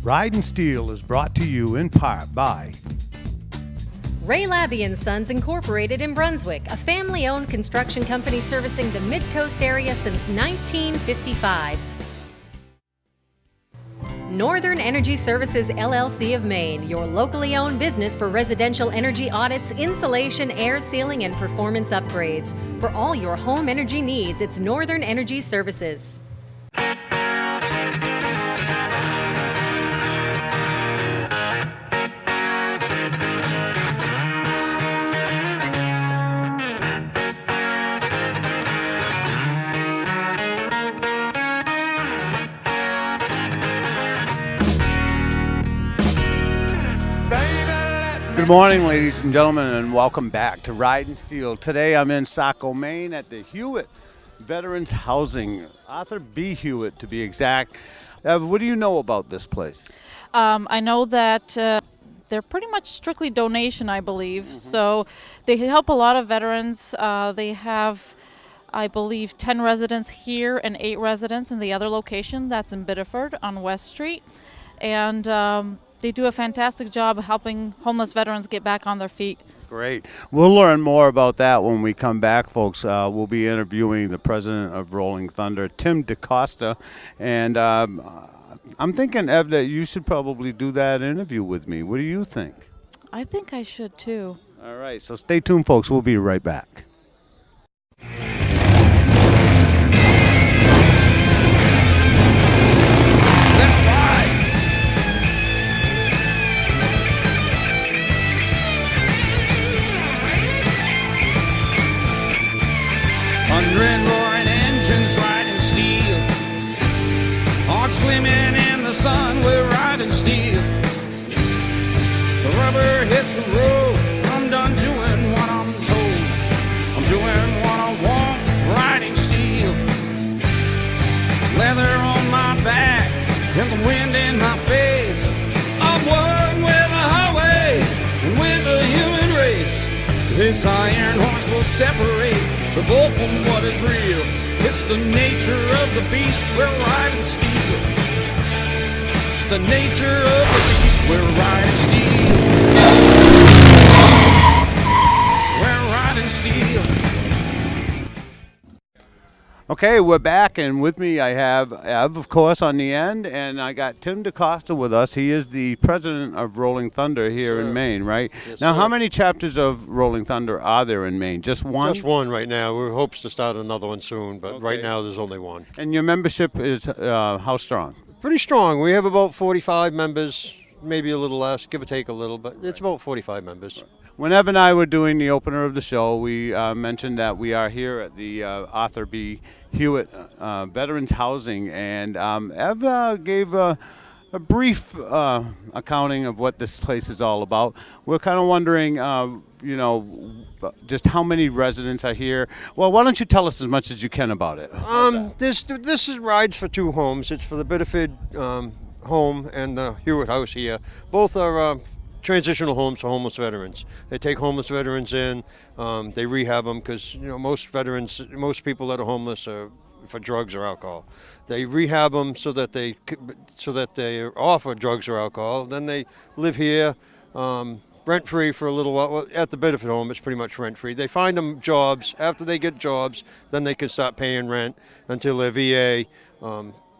Ridin Steel is brought to you in part by Ray Labby & Sons Incorporated in Brunswick, a family-owned construction company servicing the Mid-Coast area since 1955. Northern Energy Services LLC of Maine, your locally owned business for residential energy audits, insulation, air sealing, and performance upgrades. For all your home energy needs, it's Northern Energy Services. Good morning, ladies and gentlemen, and welcome back to Ridin Steel. Today I'm in Saco, Maine at the Hewitt Veterans Housing, Arthur B. Hewitt to be exact. What do you know about this place? I know that they're pretty much strictly donation, I believe. So they help a lot of veterans. They have, I believe, 10 residents here and 8 residents in the other location. That's in Biddeford on West Street. And they do a fantastic job of helping homeless veterans get back on their feet. Great. We'll learn more about that when we come back, folks. We'll be interviewing the president of Rolling Thunder, Tim DaCosta. And I'm thinking, Ev, that you should probably do that interview with me. What do you think? I think I should, too. All right. So stay tuned, folks. We'll be right back. Hundred roaring engines riding steel, hearts gleaming in the sun, we're riding steel. The rubber hits the road, I'm done doing what I'm told. I'm doing what I want, riding steel. Leather on my back and the wind in my face. I'm one with the highway and with the human race. This iron horse will separate the bull from what is real. It's the nature of the beast, we're riding steel. It's the nature of the beast, we're riding steel. We're riding steel. Okay, we're back, and with me I have Ev, of course, on the end, and I got Tim DaCosta with us. He is the president of Rolling Thunder here in Maine, right? Yes, now, sir. how many chapters of Rolling Thunder are there in Maine? Just one? Just one right now. We hopes to start another one soon, but right now there's only one. And your membership is how strong? Pretty strong. We have about 45 members, maybe a little less, give or take a little, but it's about 45 members. When Ev and I were doing the opener of the show, we mentioned that we are here at the Arthur B. Hewitt Veterans Housing, and Ev gave a brief accounting of what this place is all about. We're kind of wondering, just how many residents are here. Well, why don't you tell us as much as you can about it? This is rides for 2 homes. It's for the Biddeford home and the Hewitt House here. Both are transitional homes for homeless veterans. They take homeless veterans in, they rehab them because most people that are homeless are for drugs or alcohol. They rehab them so that they are off of drugs or alcohol. Then they live here rent-free for a little while. Well, at the Biddeford home, it's pretty much rent-free. They find them jobs. After they get jobs, then they can start paying rent until their VA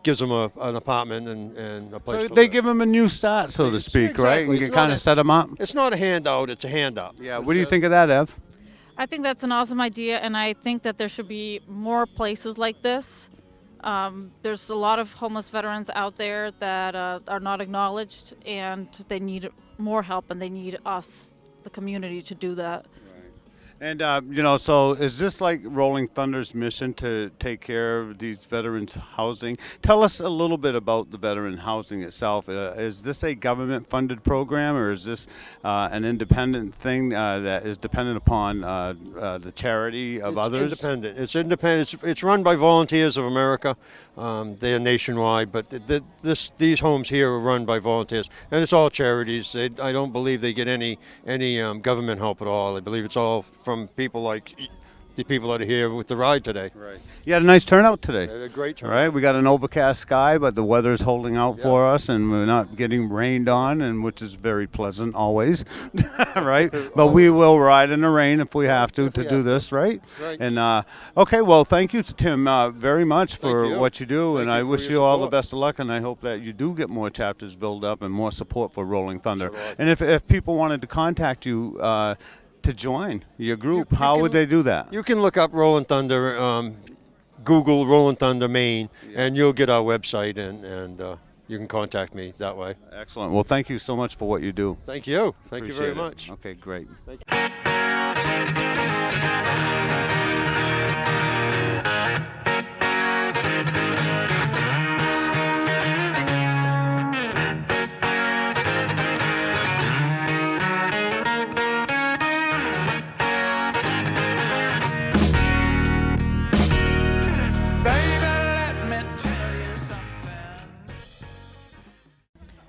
gives them an apartment and a place So to they live. give them a new start, so to speak, right? Exactly. And It's kind not of set them up? It's not a handout, it's a hand-up. Yeah, what do you think of that, Ev? I think that's an awesome idea, and I think that there should be more places like this. There's a lot of homeless veterans out there that are not acknowledged, and they need more help, and they need us, the community, to do that. And, so is this like Rolling Thunder's mission to take care of these veterans' housing? Tell us a little bit about the veteran housing itself. Is this a government-funded program, or is this an independent thing that is dependent upon the charity of others? It's independent. It's run by Volunteers of America. They are nationwide, but these homes here are run by volunteers, and it's all charities. I don't believe they get any government help at all. I believe it's all from people like the people that are here with the ride today. Right. You had a nice turnout today. A great All turnout. right, we got an overcast sky, but the weather's holding out for us, and we're not getting rained on, and which is very pleasant always, right? But we will ride in the rain if we have to do this, right? Right. And okay, well, thank you, Tim, very much for you. what you do, and Thank I you for wish your you all the support. best of luck, and I hope that you do get more chapters built up and more support for Rolling Thunder. Sure. And if people wanted to contact you to join your group, how would they do that? You can look up Rolling Thunder, Google Rolling Thunder Maine, and you'll get our website, and you can contact me that way. Excellent. Well, thank you so much for what you do. Thank you. Thank you very Appreciate it. much. Okay, great.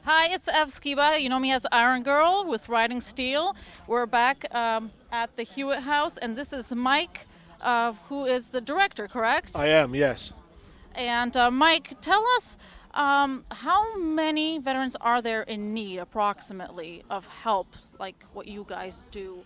Hi, it's Ev Skiba. You know me as Iron Girl with Riding Steel. We're back at the Hewitt House, and this is Mike, who is the director, correct? I am, yes. And Mike, tell us how many veterans are there in need, approximately, of help, like what you guys do?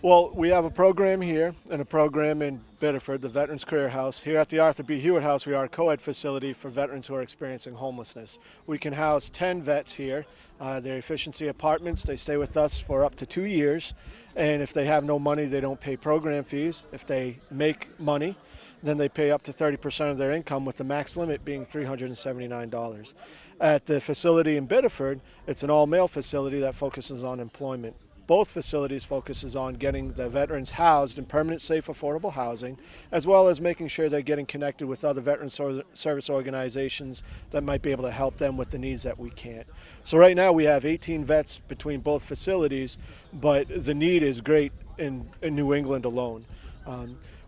Well, we have a program here and a program in Biddeford, the Veterans Career House. Here at the Arthur B. Hewitt House, we are a co-ed facility for veterans who are experiencing homelessness. We can house 10 vets here. They're efficiency apartments. They stay with us for up to 2 years. And if they have no money, they don't pay program fees. If they make money, then they pay up to 30% of their income, with the max limit being $379. At the facility in Biddeford, it's an all-male facility that focuses on employment. Both facilities focuses on getting the veterans housed in permanent, safe, affordable housing, as well as making sure they're getting connected with other veteran service organizations that might be able to help them with the needs that we can't. So right now we have 18 vets between both facilities, but the need is great in New England alone.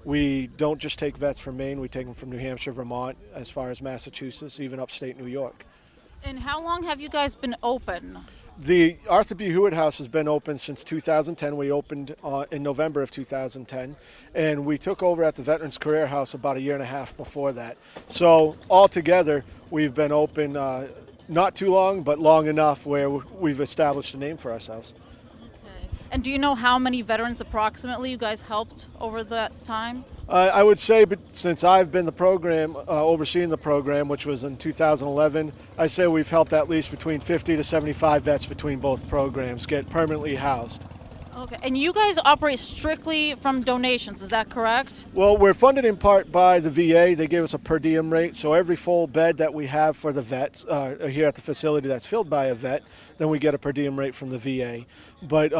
We don't just take vets from Maine, we take them from New Hampshire, Vermont, as far as Massachusetts, even upstate New York. And how long have you guys been open? The Arthur B. Hewitt House has been open since 2010. We opened in November of 2010, and we took over at the Veterans Career House about a year and a half before that. So altogether, we've been open not too long, but long enough where we've established a name for ourselves. Okay. And do you know how many veterans approximately you guys helped over that time? I would say, but since I've been the program, overseeing the program, which was in 2011, I'd say we've helped at least between 50 to 75 vets between both programs get permanently housed. Okay, and you guys operate strictly from donations, is that correct? Well, we're funded in part by the VA. They give us a per diem rate, so every full bed that we have for the vets here at the facility that's filled by a vet, then we get a per diem rate from the VA. But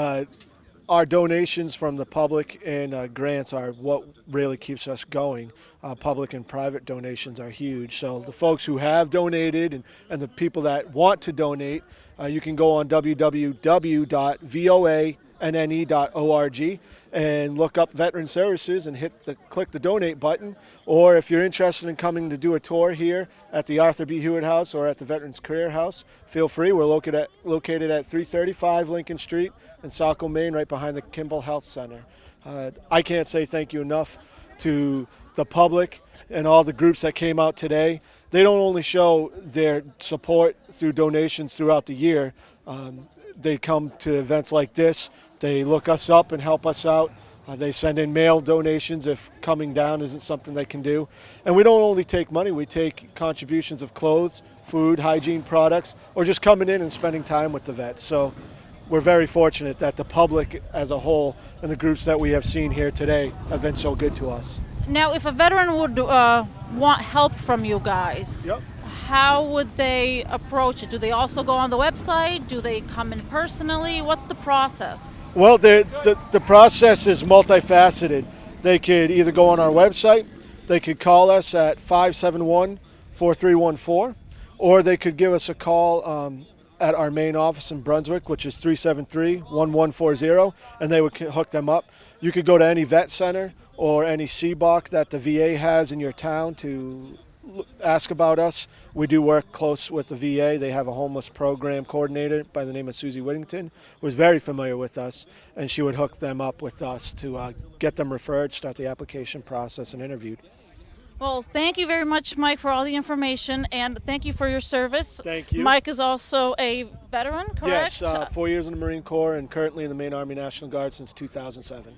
our donations from the public and grants are what really keeps us going. Public and private donations are huge. So the folks who have donated and the people that want to donate, you can go on www.voanne.org and look up Veteran Services and click the donate button. Or if you're interested in coming to do a tour here at the Arthur B. Hewitt House or at the Veterans Career House, feel free. We're located at 335 Lincoln Street in Saco, Maine, right behind the Kimball Health Center. I can't say thank you enough to the public and all the groups that came out today. They don't only show their support through donations throughout the year. They come to events like this. They look us up and help us out. They send in mail donations if coming down isn't something they can do. And we don't only take money, we take contributions of clothes, food, hygiene products, or just coming in and spending time with the vets. So we're very fortunate that the public as a whole and the groups that we have seen here today have been so good to us. Now, if a veteran would want help from you guys, Yep. how would they approach it? Do they also go on the website? Do they come in personally? What's the process? Well, the process is multifaceted. They could either go on our website, they could call us at 571-4314, or they could give us a call at our main office in Brunswick, which is 373-1140, and they would hook them up. You could go to any vet center or any CBOC that the VA has in your town to ask about us, we do work close with the VA. They have a homeless program coordinator by the name of Susie Whittington, who is very familiar with us, and she would hook them up with us to get them referred, start the application process, and interviewed. Well, thank you very much, Mike, for all the information, and thank you for your service. Thank you. Mike is also a veteran, correct? Yes, 4 years in the Marine Corps and currently in the Maine Army National Guard since 2007.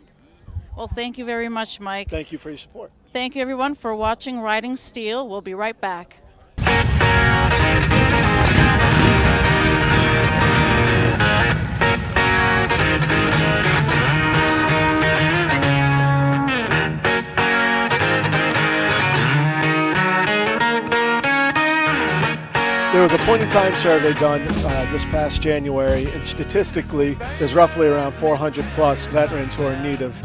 Well, thank you very much, Mike. Thank you for your support. Thank you, everyone, for watching Riding Steel. We'll be right back. There was a point-in-time survey done this past January, and statistically, there's roughly around 400 plus veterans who are in need of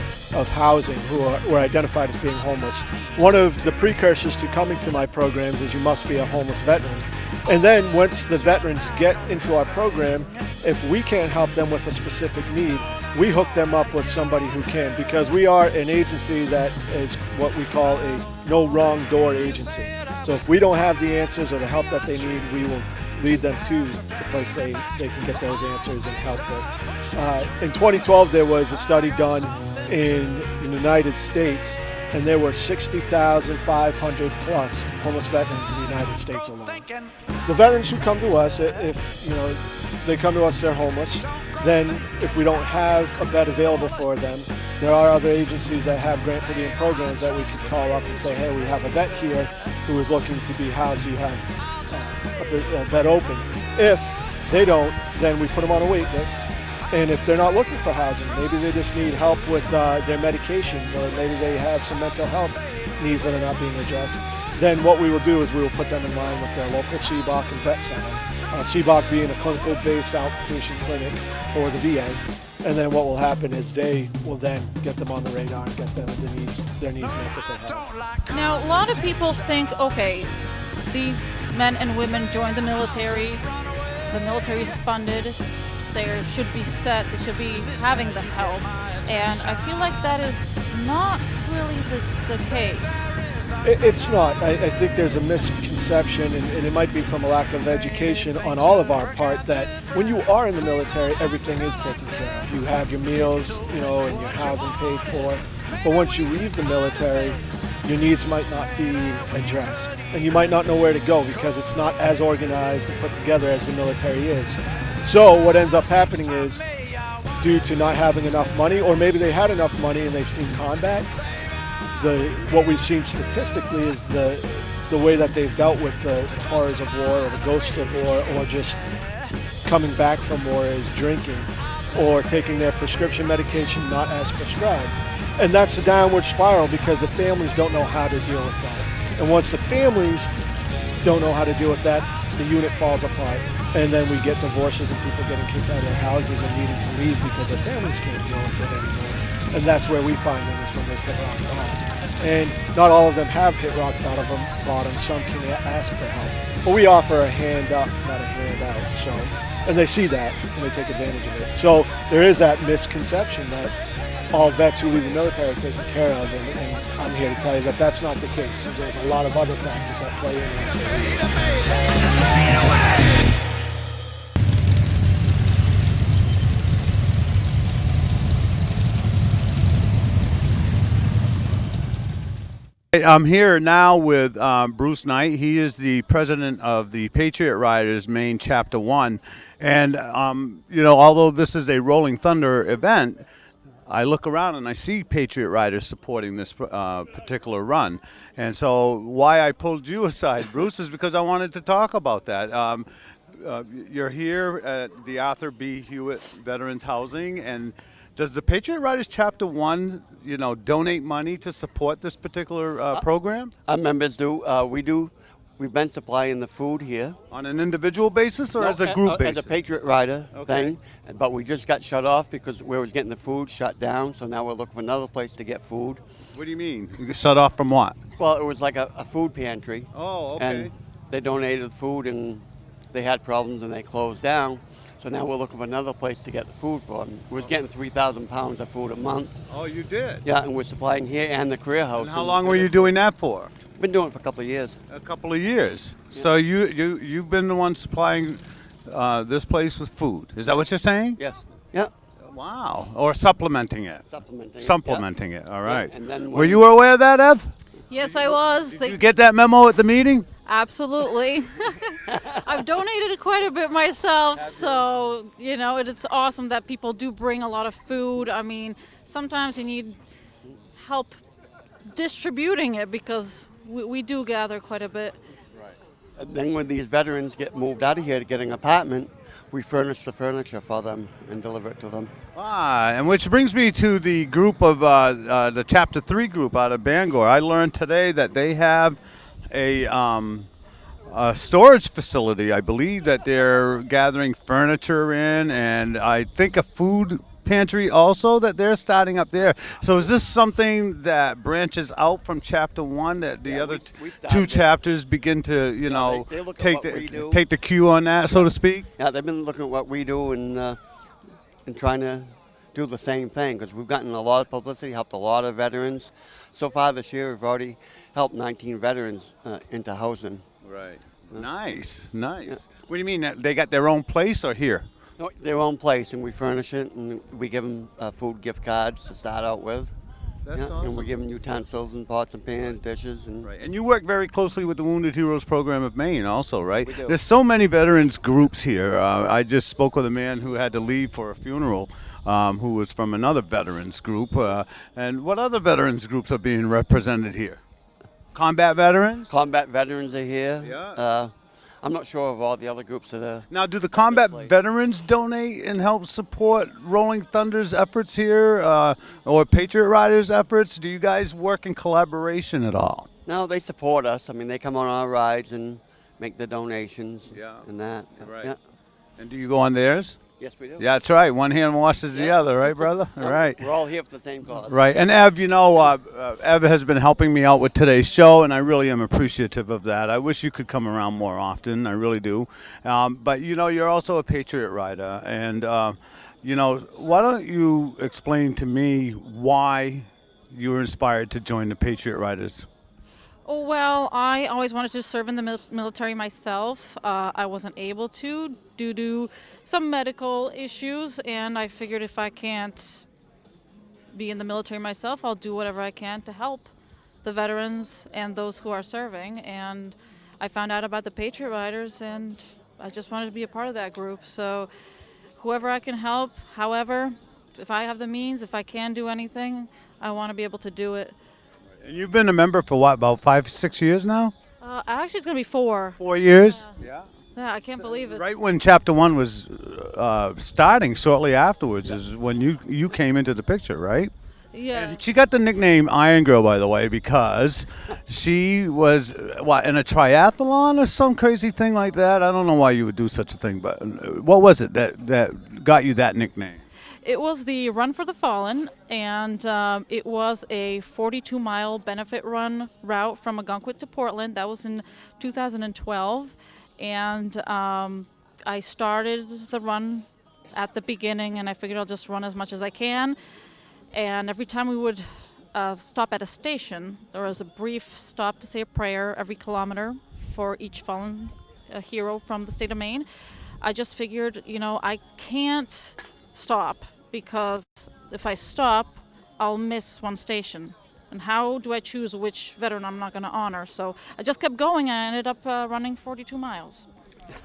housing, who were identified as being homeless. One of the precursors to coming to my programs is you must be a homeless veteran. And then once the veterans get into our program, if we can't help them with a specific need, we hook them up with somebody who can, because we are an agency that is what we call a no wrong door agency. So if we don't have the answers or the help that they need, we will lead them to the place they can get those answers and help with. In 2012, there was a study done in the United States, and there were 60,500 plus homeless veterans in the United States alone. The veterans who come to us, if they come to us, they're homeless, then if we don't have a bed available for them, there are other agencies that have grant per diem programs that we could call up and say, hey, we have a vet here who is looking to be housed. You have a bed open. If they don't, then we put them on a wait list. And if they're not looking for housing, maybe they just need help with their medications, or maybe they have some mental health needs that are not being addressed, then what we will do is we will put them in line with their local CBOC and vet center. CBOC being a clinical-based outpatient clinic for the VA. And then what will happen is they will then get them on the radar and get them their needs met that they have. Now, a lot of people think, okay, these men and women join the military is funded, they should be set, they should be having the help, and I feel like that is not really the case. It's not. I think there's a misconception, and it might be from a lack of education on all of our part, that when you are in the military, everything is taken care of. You have your meals, and your housing paid for. But once you leave the military, your needs might not be addressed, and you might not know where to go because it's not as organized and put together as the military is. So what ends up happening is, due to not having enough money, or maybe they had enough money and they've seen combat, what we've seen statistically is the way that they've dealt with the horrors of war or the ghosts of war, or just coming back from war, is drinking or taking their prescription medication not as prescribed. And that's a downward spiral because the families don't know how to deal with that. And once the families don't know how to deal with that, the unit falls apart. And then we get divorces and people getting kicked out of their houses and needing to leave because their families can't deal with it anymore. And that's where we find them, is when they've hit rock bottom. And not all of them have hit rock bottom. Some can ask for help. But we offer a hand up, not a hand out. So, and they see that and they take advantage of it. So there is that misconception that all vets who leave the military are taken care of, and I'm here to tell you that that's not the case. There's a lot of other factors that play into this. I'm here now with Bruce Knight. He is the president of the Patriot Riders Maine Chapter 1. And, although this is a Rolling Thunder event, I look around and I see Patriot Riders supporting this particular run. And so why I pulled you aside, Bruce, is because I wanted to talk about that. You're here at the Arthur B. Hewitt Veterans Housing, and does the Patriot Riders Chapter 1, donate money to support this particular program? Our members do. We do. We've been supplying the food here. On an individual basis or as a group basis? As a Patriot Rider thing. But we just got shut off because where we was getting the food shut down. So now we're looking for another place to get food. What do you mean? You get shut off from what? Well, it was like a food pantry. Oh, okay. And they donated the food and they had problems and they closed down. So now we're looking for another place to get the food from. We was getting 3,000 pounds of food a month. Oh, you did? Yeah, and we're supplying here and the career house. And how long were you doing that for? Been doing it for a couple of years. A couple of years. So you've been the one supplying this place with food. Is that what you're saying? Yes. Yeah. Wow. Or supplementing it. Supplementing it. All right. Yeah, and then Were when- you aware of that, Ev? Yes, I was. Did you get that memo at the meeting? Absolutely. I've donated quite a bit myself, so it is awesome that people do bring a lot of food. I mean, sometimes you need help distributing it because we do gather quite a bit. And then when these veterans get moved out of here to get an apartment, we furnish the furniture for them and deliver it to them. And which brings me to the group of the Chapter 3 group out of Bangor. I learned today that they have a storage facility, I believe, that they're gathering furniture in, and I think a food pantry also that they're starting up there. So is this something that branches out from Chapter 1 that the other we started two it. chapters begin to, they look at take what we do. take the cue on that, so to speak? Yeah, they've been looking at what we do and trying to do the same thing because we've gotten a lot of publicity, helped a lot of veterans. So far this year, we've already helped 19 veterans into housing. Right. Nice. What do you mean? They got their own place or here? No, their own place, and we furnish it, and we give them food gift cards to start out with. That's And awesome. we give them utensils and pots and pans, dishes, and Right. And you work very closely with the Wounded Heroes Program of Maine also, right? We do. There's so many veterans groups here. I just spoke with a man who had to leave for a funeral who was from another veterans group. And what other veterans groups are being represented here? Combat veterans? combat veterans are here. Yeah. I'm not sure of all the other groups that are. Now, do the combat place. veterans donate and help support Rolling Thunder's efforts here or Patriot Riders' efforts? Do you guys work in collaboration at all? No, they support us. I mean, they come on our rides and make the donations Yeah. and that. Right. Yeah. And do you go on theirs? Yes, we do. Yeah, that's right. One hand washes the Yeah. other, right, brother? All right. We're all here for the same cause. Right. And Ev, Ev has been helping me out with today's show, and I really am appreciative of that. I wish you could come around more often. I really do. But, you're also a Patriot Rider. And, why don't you explain to me why you were inspired to join the Patriot Riders? Oh, well, I always wanted to serve in the military myself. I wasn't able to due to some medical issues, and I figured if I can't be in the military myself, I'll do whatever I can to help the veterans and those who are serving. And I found out about the Patriot Riders, and I just wanted to be a part of that group. So whoever I can help, however, if I have the means, if I can do anything, I want to be able to do it. And you've been a member for what, about 5-6 years now? Actually, it's going to be 4. 4 years? Yeah, I can't believe it. Right when Chapter 1 was starting, shortly afterwards, is when you came into the picture, right? Yeah. And she got the nickname Iron Girl, by the way, because she was, in a triathlon or some crazy thing like that? I don't know why you would do such a thing, but what was it that got you that nickname? It was the Run for the Fallen, and it was a 42-mile benefit run route from Algonquin to Portland. That was in 2012, and I started the run at the beginning, and I figured I'll just run as much as I can. And every time we would stop at a station, there was a brief stop to say a prayer every kilometer for each fallen hero from the state of Maine. I just figured, I can't stop because if I stop, I'll miss one station. And how do I choose which veteran I'm not going to honor? So I just kept going, and I ended up running 42 miles.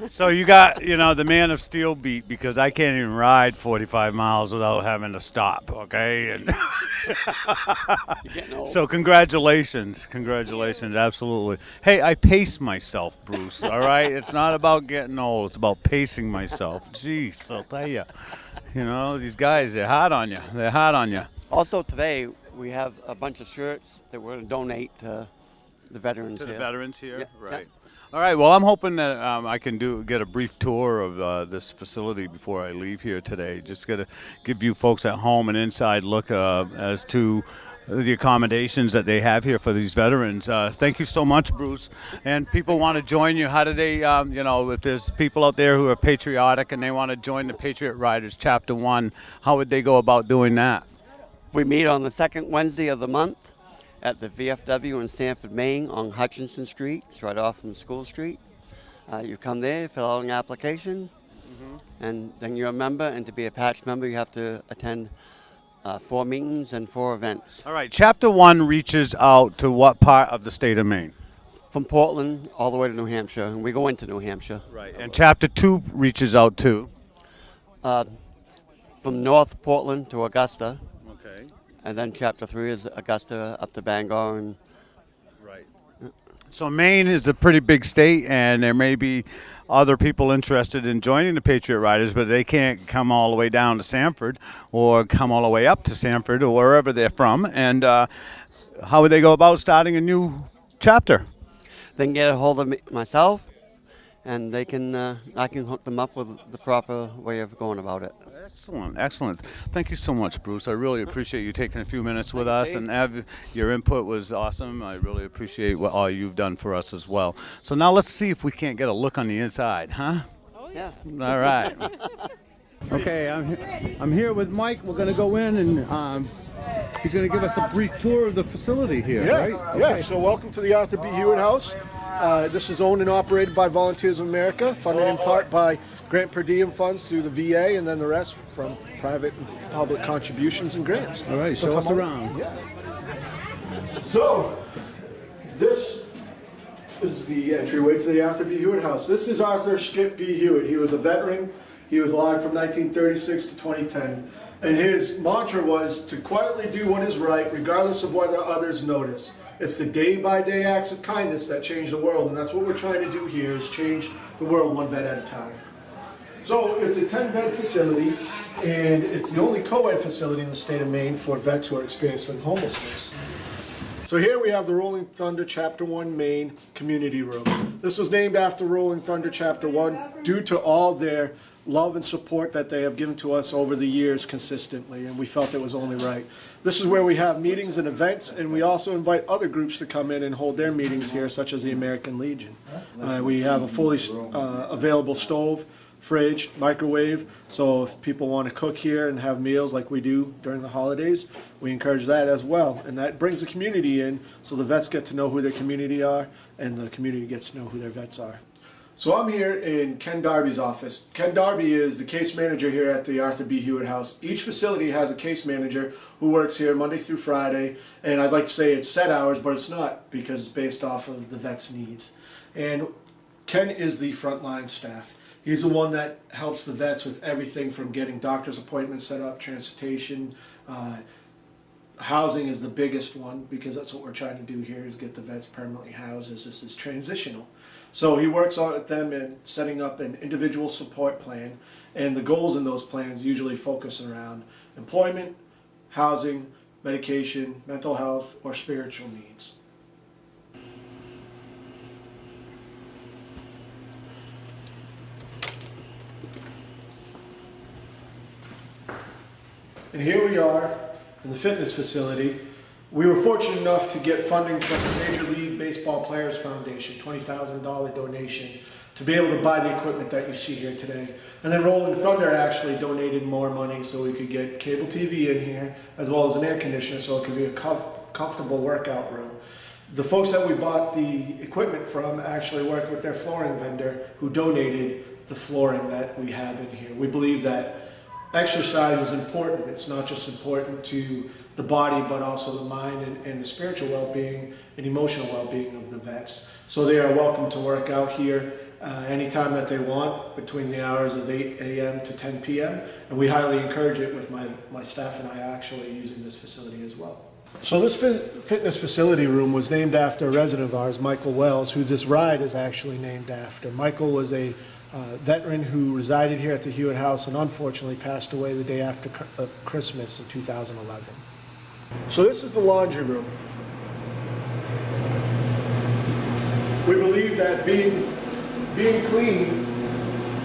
So you got, the man of steel beat, because I can't even ride 45 miles without having to stop, okay? And You're getting old. so congratulations, absolutely. Hey, I pace myself, Bruce, all right? It's not about getting old, it's about pacing myself. Jeez, I'll tell you. These guys, they're hard on you. Also today, we have a bunch of shirts that we're going to donate to the veterans To the here. veterans here? Yeah, Right. All right, well, I'm hoping that I can get a brief tour of this facility before I leave here today. Just got to give you folks at home an inside look as to the accommodations that they have here for these veterans. Thank you so much, Bruce. And people want to join you. How do they, if there's people out there who are patriotic and they want to join the Patriot Riders Chapter 1, how would they go about doing that? We meet on the second Wednesday of the month at the VFW in Sanford, Maine on Hutchinson Street. It's right off from School Street. You come there, fill out an application, and then you're a member. And to be a patch member, you have to attend 4 meetings and 4 events. All right, Chapter 1 reaches out to what part of the state of Maine? From Portland all the way to New Hampshire, and we go into New Hampshire. Right, and Chapter 2 reaches out to? From North Portland to Augusta. Okay. And then Chapter 3 is Augusta up to Bangor. And right. So Maine is a pretty big state, and there may be other people interested in joining the Patriot Riders, but they can't come all the way down to Sanford or come all the way up to Sanford or wherever they're from. And how would they go about starting a new chapter? They can get a hold of myself, and I can hook them up with the proper way of going about it. Excellent, excellent. Thank you so much, Bruce. I really appreciate you taking a few minutes with us, and your input was awesome. I really appreciate what all you've done for us as well. So now let's see if we can't get a look on the inside, huh? Oh, yeah. All right. Okay, I'm here with Mike. We're going to go in, and he's going to give us a brief tour of the facility here, right? Okay. Yeah, so welcome to the Arthur B. Hewitt House. This is owned and operated by Volunteers of America, funded in part by grant per diem funds through the VA, and then the rest from private and public contributions and grants. All right, show us around. Yeah. So, this is the entryway to the Arthur B. Hewitt House. This is Arthur Skip B. Hewitt. He was a veteran. He was alive from 1936 to 2010. And his mantra was to quietly do what is right, regardless of whether others notice. It's the day-by-day acts of kindness that change the world, and that's what we're trying to do here, is change the world one vet at a time. So it's a 10-bed facility, and it's the only co-ed facility in the state of Maine for vets who are experiencing homelessness. So here we have the Rolling Thunder Chapter 1 Maine Community Room. This was named after Rolling Thunder Chapter 1 due to all their love and support that they have given to us over the years consistently, and we felt it was only right. This is where we have meetings and events, and we also invite other groups to come in and hold their meetings here, such as the American Legion. We have a fully available stove, fridge, microwave, so if people want to cook here and have meals like we do during the holidays, we encourage that as well. And that brings the community in, so the vets get to know who their community are, and the community gets to know who their vets are. So I'm here in Ken Darby's office. Ken Darby is the case manager here at the Arthur B. Hewitt House. Each facility has a case manager who works here Monday through Friday, and I'd like to say it's set hours, but it's not, because it's based off of the vet's needs. And Ken is the frontline staff. He's the one that helps the vets with everything from getting doctor's appointments set up, transportation, housing is the biggest one, because that's what we're trying to do here, is get the vets permanently housed, as this is transitional. So he works on with them in setting up an individual support plan, and the goals in those plans usually focus around employment, housing, medication, mental health, or spiritual needs. And here we are in the fitness facility. We were fortunate enough to get funding from the Major League Baseball Players Foundation, $20,000 donation, to be able to buy the equipment that you see here today. And then Rolling Thunder actually donated more money so we could get cable TV in here, as well as an air conditioner, so it could be a comfortable workout room. The folks that we bought the equipment from actually worked with their flooring vendor, who donated the flooring that we have in here. We believe that exercise is important. It's not just important to the body, but also the mind and the spiritual well-being and emotional well-being of the vets. So they are welcome to work out here anytime that they want, between the hours of 8 a.m. to 10 p.m. And we highly encourage it, with my staff and I actually using this facility as well. So this fitness facility room was named after a resident of ours, Michael Wells, who this ride is actually named after. Michael was a veteran who resided here at the Hewitt House and unfortunately passed away the day after Christmas in 2011. So this is the laundry room. We believe that being clean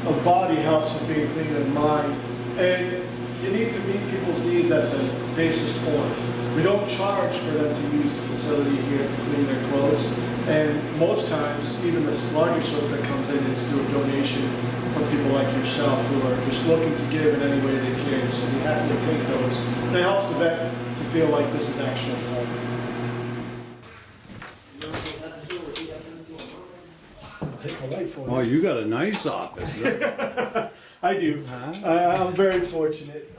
of body helps with being clean of mind, and you need to meet people's needs at the basest form. We don't charge for them to use the facility here to clean their clothes. And most times, even the larger soap that comes in is through a donation from people like yourself who are just looking to give in any way they can. So we happily take those. And it helps the vet to feel like this is actually home. Oh, you got a nice office. I do. I'm very fortunate.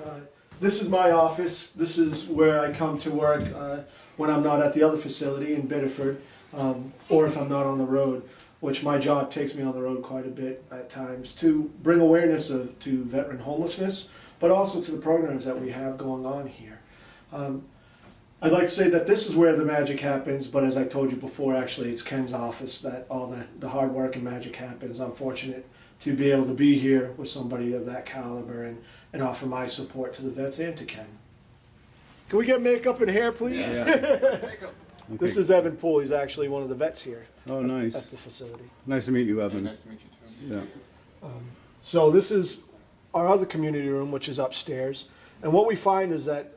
This is my office. This is where I come to work when I'm not at the other facility in Biddeford, or if I'm not on the road, which my job takes me on the road quite a bit at times to bring awareness to veteran homelessness, but also to the programs that we have going on here. I'd like to say that this is where the magic happens, but as I told you before, actually it's Ken's office that all the hard work and magic happens. I'm fortunate to be able to be here with somebody of that caliber and offer my support to the vets and to Ken. Can we get makeup and hair, please? Yeah. This is Evan Poole. He's actually one of the vets here. Oh, nice. At the facility. Nice to meet you, Evan. Nice to meet you too. Yeah. So this is our other community room, which is upstairs. And what we find is that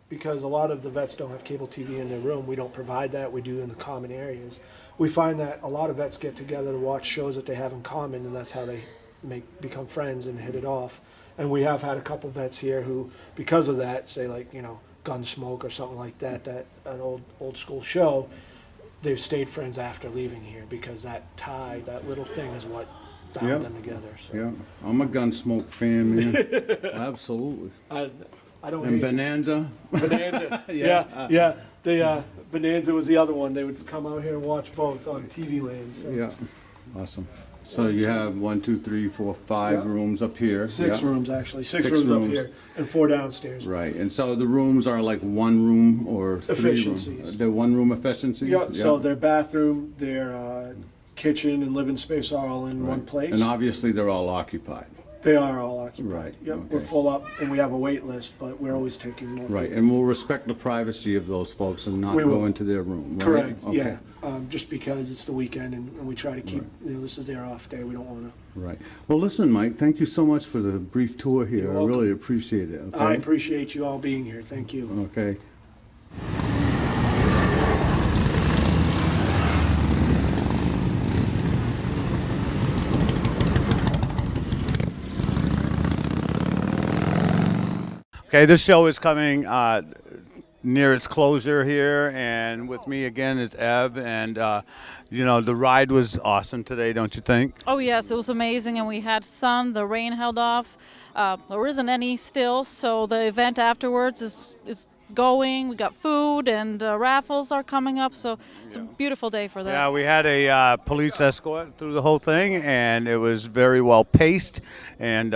because a lot of the vets don't have cable TV in their room, we don't provide that. We do in the common areas. We find that a lot of vets get together to watch shows that they have in common, and that's how they become friends and hit it off. And we have had a couple vets here who, because of that, say like, you know, Gunsmoke or something like that, an old school show, they've stayed friends after leaving here because that tie, that little thing is what bound them together. So. Yeah, I'm a Gunsmoke fan, man. Absolutely. I don't And hate Bonanza. Bonanza. yeah. The Bonanza was the other one. They would come out here and watch both on TV Land. So. Yeah, awesome. So you have 1, 2, 3, 4, 5 rooms up here. Six rooms actually. Six rooms up here and 4 downstairs. Right, and so the rooms are like 1 room or 3 efficiencies. rooms. They're 1 room efficiencies. Yeah. So their bathroom, their kitchen, and living space are all in one place. And obviously they're all occupied. They are all occupied. Right. Yep. Okay. We're full up, and we have a wait list, but we're always taking more. Right, and we'll respect the privacy of those folks and not We will. go into their room. Right? Correct. Okay. Yeah. Just because it's the weekend, and we try to keep. You know, this is their off day. We don't want to. Right. Well, listen, Mike. Thank you so much for the brief tour here. You're I welcome. really appreciate it. Okay? I appreciate you all being here. Thank you. Okay. Okay, this show is coming near its closure here, and with me again is Ev, and you know, the ride was awesome today, don't you think? Oh yes, it was amazing, and we had sun. The rain held off. There isn't any still, so the event afterwards is going. We got food, and raffles are coming up, so it's a beautiful day for that. Yeah, we had a police escort through the whole thing, and it was very well paced and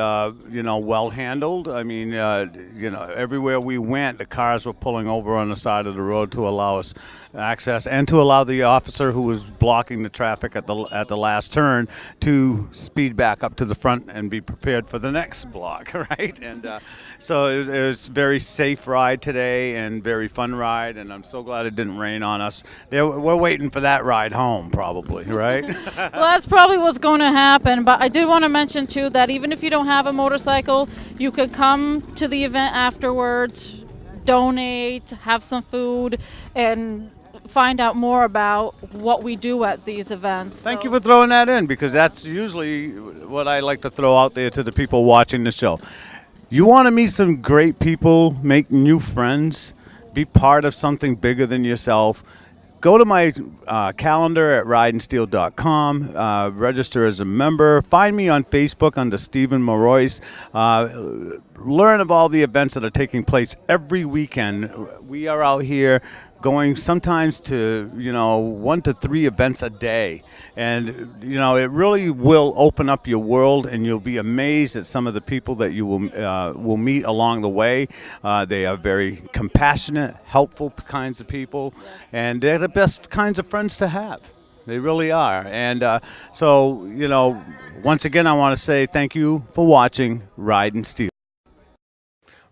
you know, well handled. I mean, you know, everywhere we went, the cars were pulling over on the side of the road to allow us access and to allow the officer who was blocking the traffic at the last turn to speed back up to the front and be prepared for the next block, right? And so it was a very safe ride today and very fun ride, and I'm so glad it didn't rain on us. We're waiting for that ride home probably, right? Well, that's probably what's going to happen, but I did want to mention too that even if you don't have a motorcycle, you could come to the event afterwards, donate, have some food, and find out more about what we do at these events. Thank you for throwing that in, because that's usually what I like to throw out there to the people watching the show. You want to meet some great people, make new friends, be part of something bigger than yourself, go to my calendar at ridinsteel.com, register as a member, find me on Facebook under Stephen Marois, learn of all the events that are taking place every weekend. We are out here going sometimes to, you know, 1 to 3 events a day, and you know, it really will open up your world, and you'll be amazed at some of the people that you will meet along the way. They are very compassionate, helpful kinds of people, and they're the best kinds of friends to have. They really are. And so, you know, once again, I want to say thank you for watching Ridin' Steel.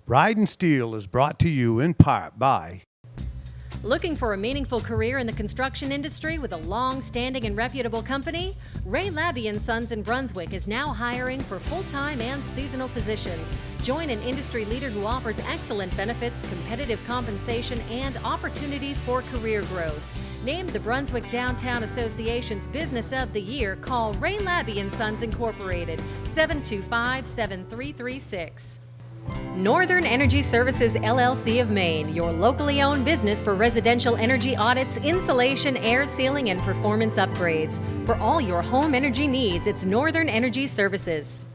Ridin' Steel is brought to you in part by Looking for a meaningful career in the construction industry with a long-standing and reputable company? Ray Labby & Sons in Brunswick is now hiring for full-time and seasonal positions. Join an industry leader who offers excellent benefits, competitive compensation, and opportunities for career growth. Named the Brunswick Downtown Association's Business of the Year, call Ray Labby & Sons Incorporated, 725-7336. Northern Energy Services LLC of Maine, your locally owned business for residential energy audits, insulation, air sealing, and performance upgrades. For all your home energy needs, it's Northern Energy Services.